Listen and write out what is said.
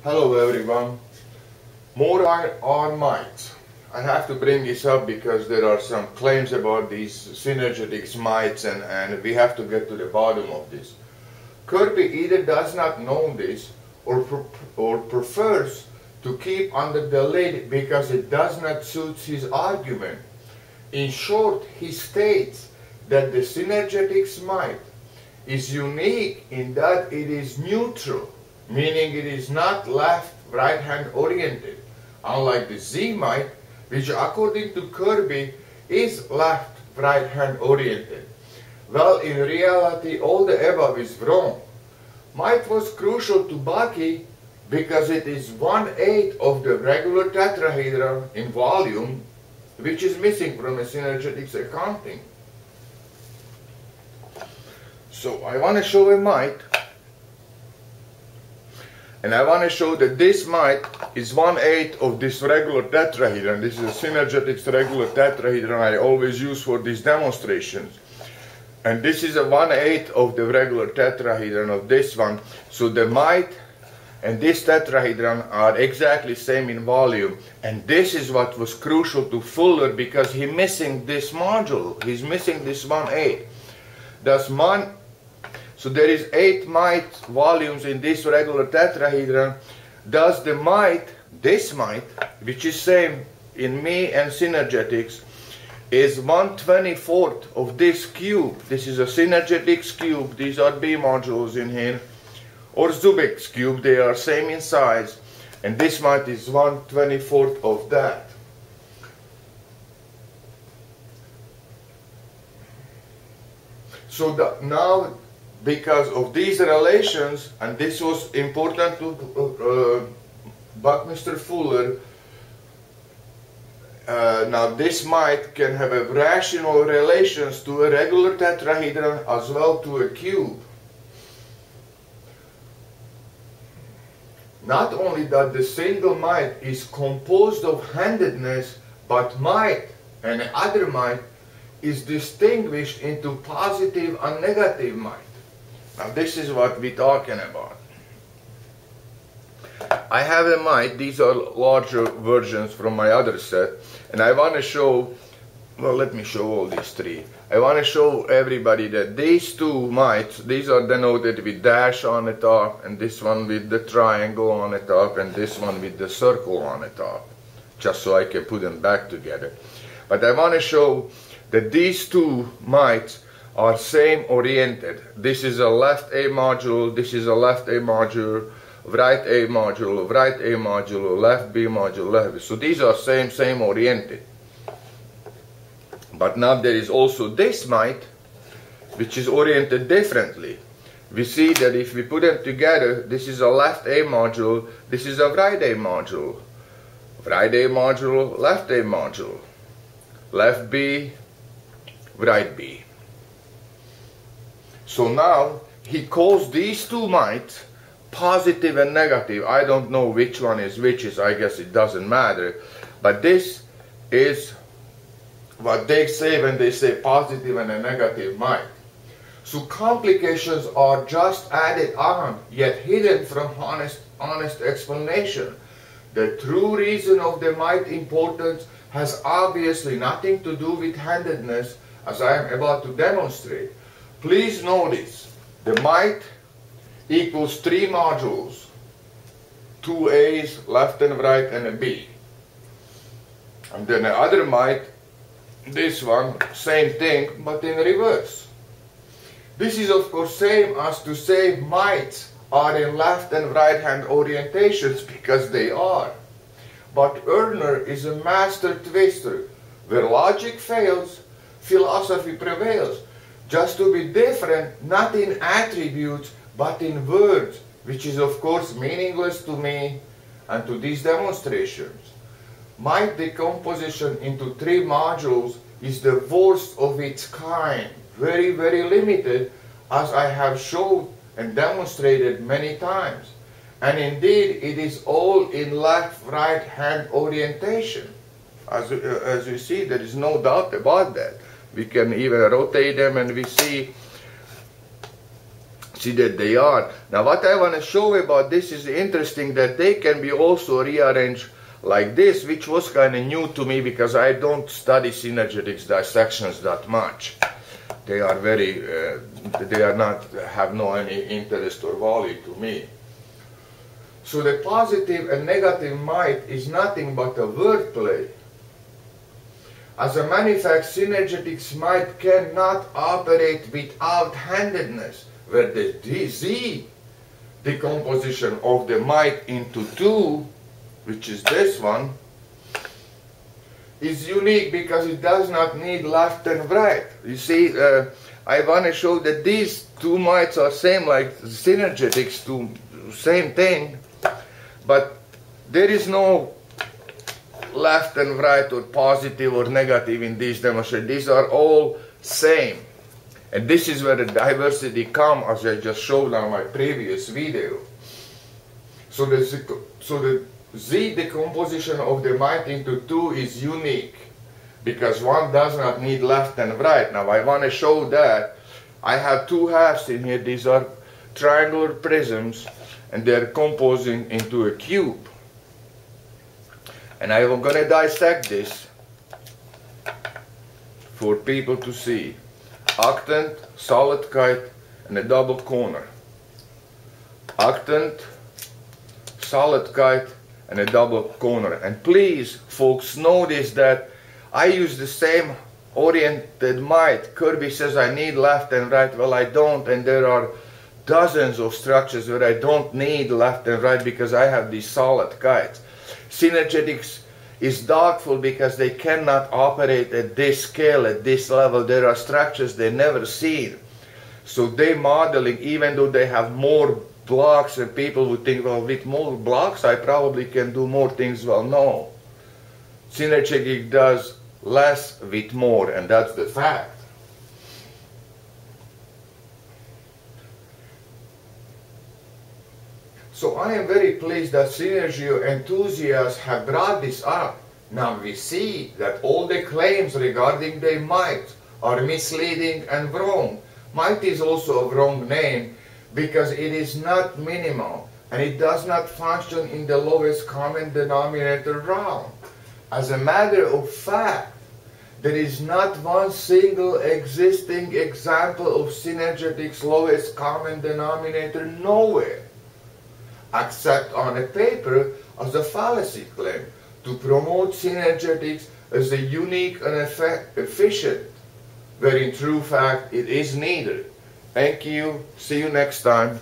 Hello everyone. More on mites. I have to bring this up because there are some claims about these synergetics mites and we have to get to the bottom of this. Kirby either does not know this or prefers to keep under the lid because it does not suit his argument. In short, he states that the synergetics mite is unique in that it is neutral, meaning it is not left-right hand oriented, unlike the Z-mite, which according to Kirby is left-right hand oriented. Well, in reality, all the above is wrong. Mite was crucial to Bucky because it is 1/8 of the regular tetrahedron in volume, which is missing from a synergetics accounting. So I want to show a mite, and I want to show that this mite is 1/8 of this regular tetrahedron. This is a synergetics regular tetrahedron I always use for these demonstrations. And this is a 1/8 of the regular tetrahedron of this one. So the mite and this tetrahedron are exactly same in volume. And this is what was crucial to Fuller because he's missing this module. He's missing this 1/8. So there is 8 mite volumes in this regular tetrahedron. Thus the mite, this mite, which is same in me and synergetics, is 1/24 of this cube. This is a synergetics cube. These are B modules in here. Or Zubek's cube, they are same in size. And this mite is 1/24 of that. So now, because of these relations, and this was important to Buckminster Fuller, now this mite can have a rational relations to a regular tetrahedron as well to a cube. Not only that the single mite is composed of handedness, but mite and other mite is distinguished into positive and negative mite. Now this is what we're talking about. I have a mite, these are larger versions from my other set, and I want to show, well, let me show all these three. I want to show everybody that these two mites, these are denoted with dash on the top, and this one with the triangle on the top, and this one with the circle on the top, just so I can put them back together. But I want to show that these two mites are same oriented. This is a left A module, this is a left A module, right A module, right A module, left B module, left B. So these are same oriented. But now there is also this mite, which is oriented differently. We see that if we put them together, this is a left A module, this is a right A module. Right A module, left A module. Left B, right B. So now he calls these two mites positive and negative. I don't know which one is which is, I guess it doesn't matter. But this is what they say when they say positive and a negative mite. So complications are just added on, yet hidden from honest explanation. The true reason of the mite importance has obviously nothing to do with handedness, as I am about to demonstrate. Please notice, the mite equals 3 modules, 2 A's, left and right, and a B. And then the other mite, this one, same thing, but in reverse. This is of course same as to say mites are in left and right hand orientations, because they are. But Erner is a master twister. Where logic fails, philosophy prevails. Just to be different, not in attributes, but in words, which is of course meaningless to me and to these demonstrations. Mite decomposition into 3 modules is the worst of its kind, very limited, as I have shown and demonstrated many times. And indeed, it is all in left-right hand orientation. As you see, there is no doubt about that. We can even rotate them and we see See that they are. Now what I want to show about this is interesting that they can be also rearranged like this, which was kind of new to me because I don't study synergetics dissections that much. They are very, they are not, have no any interest or value to me. So the positive and negative might is nothing but a wordplay. As a matter of fact, synergetics might cannot operate without handedness, where the Z decomposition of the might into two, which is this one, is unique because it does not need left and right. You see, I want to show that these two mights are same like synergetics, two same thing, but there is no left and right or positive or negative in these demonstrations. These are all same. And this is where the diversity comes, as I just showed on my previous video. So the Z decomposition of the might into two is unique because one does not need left and right. Now I want to show that. I have two halves in here. These are triangular prisms and they're composing into a cube. And I'm going to dissect this for people to see. Octant, solid kite, and a double corner. Octant, solid kite, and a double corner. And please, folks, notice that I use the same oriented might. Kirby says I need left and right. Well, I don't, and there are dozens of structures where I don't need left and right because I have these solid kites. Synergetics is doubtful because they cannot operate at this scale, at this level. There are structures they never seen. So they modeling, even though they have more blocks, and people would think, well, with more blocks I probably can do more things. Well, no. Synergetic does less with more, and that's the fact. So I am very pleased that Synergio enthusiasts have brought this up. Now we see that all the claims regarding the might are misleading and wrong. Might is also a wrong name because it is not minimal and it does not function in the lowest common denominator realm. As a matter of fact, there is not one single existing example of synergetics lowest common denominator nowhere, except on a paper as a fallacy claim to promote synergetics as a unique and efficient, where in true fact it is neither. Thank you. See you next time.